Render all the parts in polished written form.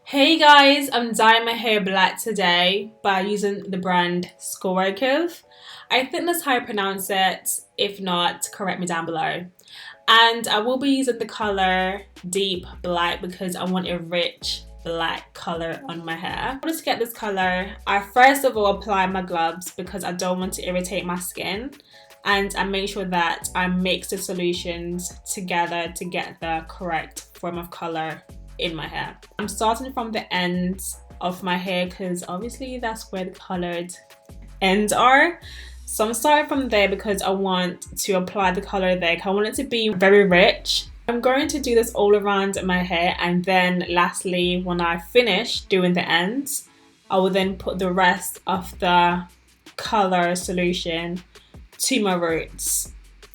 Hey guys, I'm dyeing my hair black today by using the brand Schwarzkopf. I think that's how I pronounce it. If not, correct me down below. And I will be using the color Deep Black because I want a rich black color on my hair. In order to get this color, I first of all apply my gloves because I don't want to irritate my skin. And I make sure that I mix the solutions together to get the correct form of color in my hair. I'm starting from the ends of my hair because obviously that's where the colored ends are. So I'm starting from there because I want to apply the color there. I want it to be very rich. I'm going to do this all around my hair, and then lastly, when I finish doing the ends, I will then put the rest of the color solution to my roots,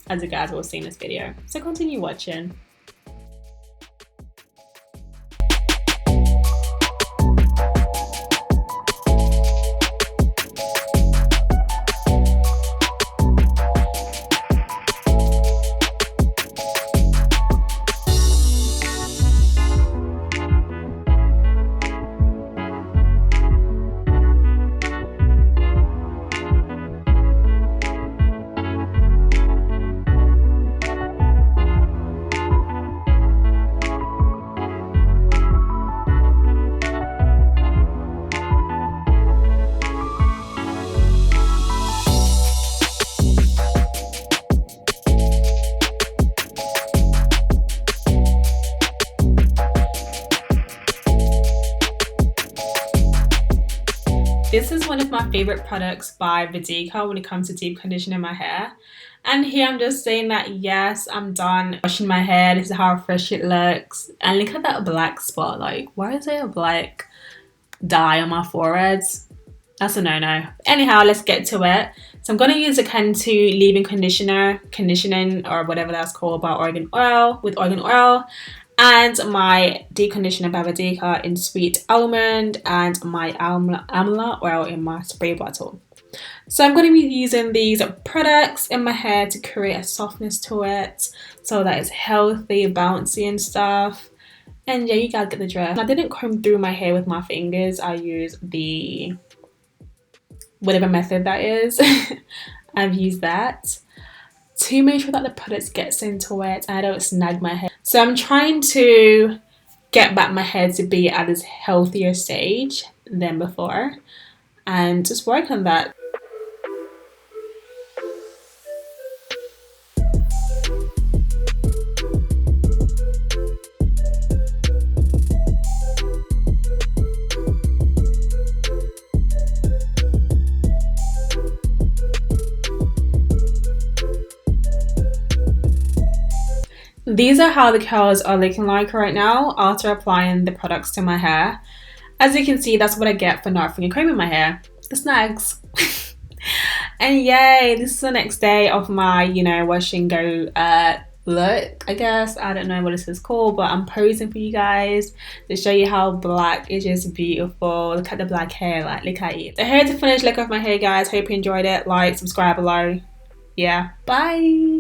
as you guys will see in this video. So continue watching. This is one of my favorite products by VATIKA when it comes to deep conditioning my hair. And here I'm just saying that yes, I'm done washing my hair. This is how fresh it looks. And look at that black spot. Like, why is there a black dye on my forehead? That's a no-no. Anyhow, let's get to it. So I'm going to use a CANTU leave-in conditioning or whatever that's called with argan oil. And my deep conditioner by VATIKA in sweet almond, and my AMLA oil in my spray bottle. So I'm going to be using these products in my hair to create a softness to it so that it's healthy, bouncy and stuff. And yeah, you guys get the drift. I didn't comb through my hair with my fingers. I used the whatever method that is. I've used that to make sure that the products gets into it and I don't snag my hair. So I'm trying to get back my hair to be at this healthier stage than before and just work on that. These are how the curls are looking like right now after applying the products to my hair. As you can see, that's what I get for not freaking combing my hair. The snags. And yay, this is the next day of my, wash and go look, I guess. I don't know what this is called, but I'm posing for you guys to show you how black is just beautiful. Look at the black hair, like, look at it. So here's the finished look of my hair, guys. Hope you enjoyed it. Like, subscribe below. Yeah, bye.